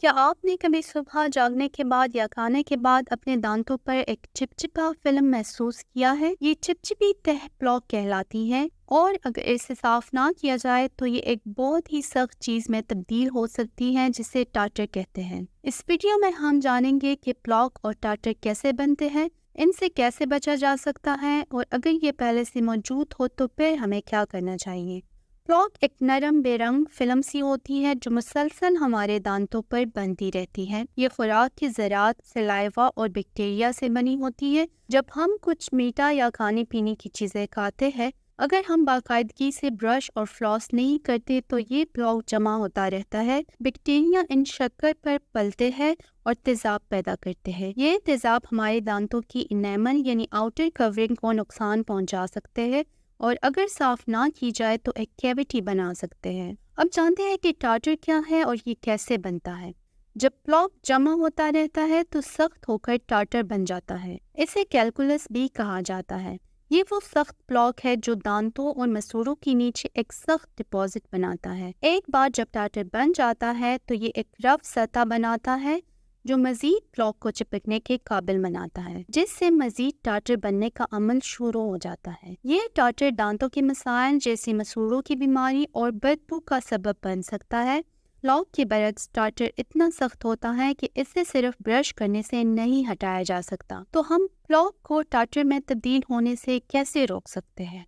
کیا آپ نے کبھی صبح جاگنے کے بعد یا کھانے کے بعد اپنے دانتوں پر ایک چپچپا فلم محسوس کیا ہے؟ یہ چپچپی تہ پلاک کہلاتی ہے اور اگر اسے صاف نہ کیا جائے تو یہ ایک بہت ہی سخت چیز میں تبدیل ہو سکتی ہے جسے ٹارٹر کہتے ہیں۔ اس ویڈیو میں ہم جانیں گے کہ پلاک اور ٹارٹر کیسے بنتے ہیں، ان سے کیسے بچا جا سکتا ہے اور اگر یہ پہلے سے موجود ہو تو پھر ہمیں کیا کرنا چاہیے۔ پلاک ایک نرم بے رنگ فلم سی ہوتی ہے جو مسلسل ہمارے دانتوں پر بنتی رہتی ہے۔ یہ خوراک کی ذرات، سلائیوا اور بیکٹیریا سے بنی ہوتی ہے۔ جب ہم کچھ میٹھا یا کھانے پینے کی چیزیں کھاتے ہیں، اگر ہم باقاعدگی سے برش اور فلاس نہیں کرتے تو یہ پلاک جمع ہوتا رہتا ہے۔ بیکٹیریا ان شکر پر پلتے ہیں اور تیزاب پیدا کرتے ہیں۔ یہ تیزاب ہمارے دانتوں کی انیمل یعنی آؤٹر کورنگ کو نقصان پہنچا سکتے ہیں اور اگر صاف نہ کی جائے تو ایک کیوٹی بنا سکتے ہیں۔ اب جانتے ہیں کہ ٹارٹر کیا ہے اور یہ کیسے بنتا ہے۔ جب پلاک جمع ہوتا رہتا ہے تو سخت ہو کر ٹارٹر بن جاتا ہے۔ اسے کیلکولس بھی کہا جاتا ہے۔ یہ وہ سخت پلاک ہے جو دانتوں اور مسوڑوں کے نیچے ایک سخت ڈپازٹ بناتا ہے۔ ایک بار جب ٹارٹر بن جاتا ہے تو یہ ایک رف سطح بناتا ہے جو مزید پلاک کو چپکنے کے قابل بناتا ہے، جس سے مزید ٹارٹر بننے کا عمل شروع ہو جاتا ہے۔ یہ ٹارٹر دانتوں کے مسائل جیسے مسوڑوں کی بیماری اور بدبو کا سبب بن سکتا ہے۔ پلاک کے برعکس ٹارٹر اتنا سخت ہوتا ہے کہ اسے صرف برش کرنے سے نہیں ہٹایا جا سکتا۔ تو ہم پلاک کو ٹارٹر میں تبدیل ہونے سے کیسے روک سکتے ہیں؟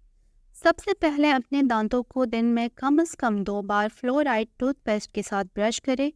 سب سے پہلے اپنے دانتوں کو دن میں کم از کم 2 بار فلورائڈ ٹوتھ پیسٹ کے ساتھ برش کریں۔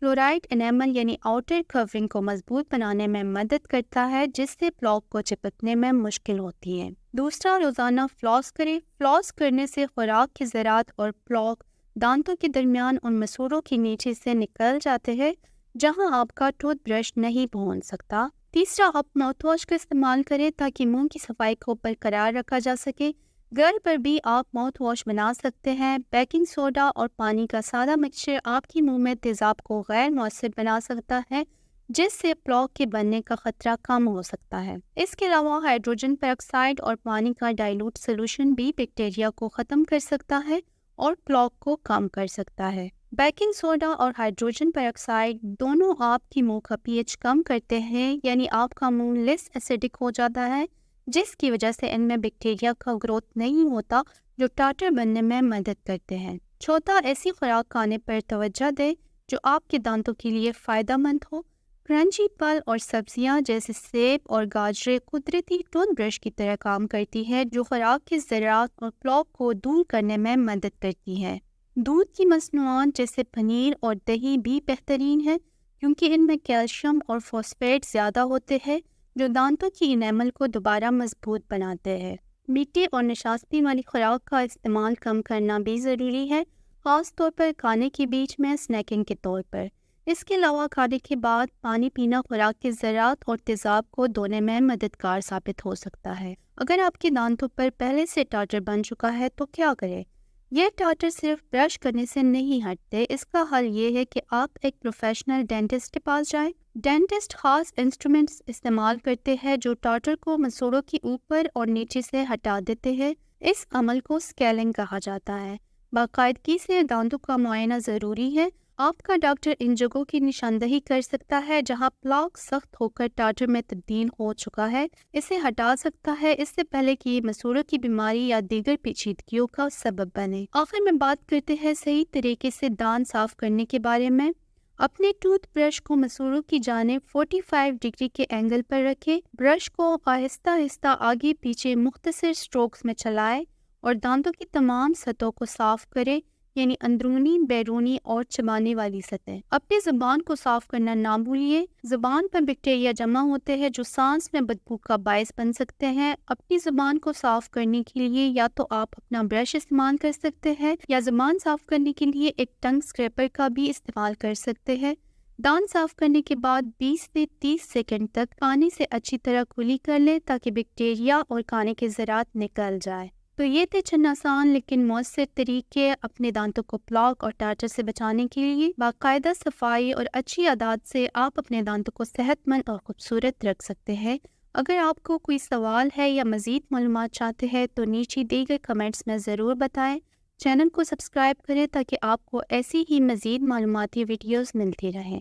فلورائڈ انیمل یعنی آؤٹر کورنگ کو مضبوط بنانے میں مدد کرتا ہے، جس سے پلاک کو چپکنے میں مشکل ہوتی ہے۔ دوسرا، روزانہ فلاس کریں۔ فلاس کرنے سے خوراک کی ذرات اور پلاک دانتوں کے درمیان ان مسوڑوں کے نیچے سے نکل جاتے ہیں جہاں آپ کا ٹوتھ برش نہیں پہنچ سکتا۔ تیسرا، آپ ماؤتھ واش کا استعمال کریں تاکہ منہ کی صفائی کو برقرار رکھا جا سکے۔ گھر پر بھی آپ ماؤتھ واش بنا سکتے ہیں۔ بیکنگ سوڈا اور پانی کا سادہ مکسچر آپ کے منہ میں تیزاب کو غیر مؤثر بنا سکتا ہے، جس سے پلاک کے بننے کا خطرہ کم ہو سکتا ہے۔ اس کے علاوہ ہائیڈروجن پر آکسائڈ اور پانی کا ڈائلوٹ سولوشن بھی بیکٹیریا کو ختم کر سکتا ہے اور پلاک کو کم کر سکتا ہے۔ بیکنگ سوڈا اور ہائیڈروجن پر آکسائڈ دونوں آپ کی منہ کا پی ایچ کم کرتے ہیں، یعنی آپ کا منہ لیس ایسیڈک ہو جاتا ہے، جس کی وجہ سے ان میں بیکٹیریا کا گروتھ نہیں ہوتا جو ٹارٹر بننے میں مدد کرتے ہیں۔ چوتھا، ایسی خوراک کھانے پر توجہ دیں جو آپ کے دانتوں کے لیے فائدہ مند ہو۔ کرنچی پھل اور سبزیاں جیسے سیب اور گاجریں قدرتی ٹوتھ برش کی طرح کام کرتی ہے جو خوراک کے ذرات اور پلاک کو دور کرنے میں مدد کرتی ہے۔ دودھ کی مصنوعات جیسے پنیر اور دہی بھی بہترین ہے کیونکہ ان میں کیلشیم اور فاسفیٹ زیادہ ہوتے ہیں جو دانتوں کی انیمل کو دوبارہ مضبوط بناتے ہیں۔ میٹھے اور نشاستگی والی خوراک کا استعمال کم کرنا بھی ضروری ہے، خاص طور پر کھانے کے بیچ میں اسنیکنگ کے طور پر۔ اس کے علاوہ کھانے کے بعد پانی پینا خوراک کے ذرات اور تیزاب کو دھونے میں مددگار ثابت ہو سکتا ہے۔ اگر آپ کے دانتوں پر پہلے سے ٹارٹر بن چکا ہے تو کیا کریں؟ یہ ٹارٹر صرف برش کرنے سے نہیں ہٹتے۔ اس کا حل یہ ہے کہ آپ ایک پروفیشنل ڈینٹسٹ کے پاس جائیں۔ ڈینٹسٹ خاص انسٹرومنٹس استعمال کرتے ہیں جو ٹارٹر کو مسوڑوں کے اوپر اور نیچے سے ہٹا دیتے ہیں۔ اس عمل کو اسکیلنگ کہا جاتا ہے۔ باقاعدگی سے دانتوں کا معائنہ ضروری ہے۔ آپ کا ڈاکٹر ان جگہوں کی نشاندہی کر سکتا ہے جہاں پلاک سخت ہو کر ٹارٹر میں تبدیل ہو چکا ہے، اسے ہٹا سکتا ہے اس سے پہلے کہ یہ مسوڑوں کی بیماری یا دیگر پیچیدگیوں کا سبب بنے۔ آخر میں بات کرتے ہیں صحیح طریقے سے دانت صاف کرنے کے بارے میں۔ اپنے ٹوتھ برش کو مسوڑوں کی جانب 45 ڈگری کے اینگل پر رکھیں۔ برش کو آہستہ آہستہ آگے پیچھے مختصر سٹروکس میں چلائیں اور دانتوں کی تمام سطحوں کو صاف کریں، یعنی اندرونی، بیرونی اور چبانے والی سطح۔ اپنی زبان کو صاف کرنا نہ بھولیے۔ زبان پر بیکٹیریا جمع ہوتے ہیں جو سانس میں بدبو کا باعث بن سکتے ہیں۔ اپنی زبان کو صاف کرنے کے لیے یا تو آپ اپنا برش استعمال کر سکتے ہیں یا زبان صاف کرنے کے لیے ایک ٹنگ اسکریپر کا بھی استعمال کر سکتے ہیں۔ دانت صاف کرنے کے بعد 20 سے 30 سیکنڈ تک پانی سے اچھی طرح کلی کر لیں تاکہ بیکٹیریا اور کھانے کے ذرات نکل جائے۔ تو یہ تھے چند آسان لیکن مؤثر طریقے اپنے دانتوں کو پلاک اور ٹارٹر سے بچانے کے لیے۔ باقاعدہ صفائی اور اچھی عادات سے آپ اپنے دانتوں کو صحت مند اور خوبصورت رکھ سکتے ہیں۔ اگر آپ کو کوئی سوال ہے یا مزید معلومات چاہتے ہیں تو نیچے دیے گئے کمنٹس میں ضرور بتائیں۔ چینل کو سبسکرائب کریں تاکہ آپ کو ایسی ہی مزید معلوماتی ویڈیوز ملتی رہیں۔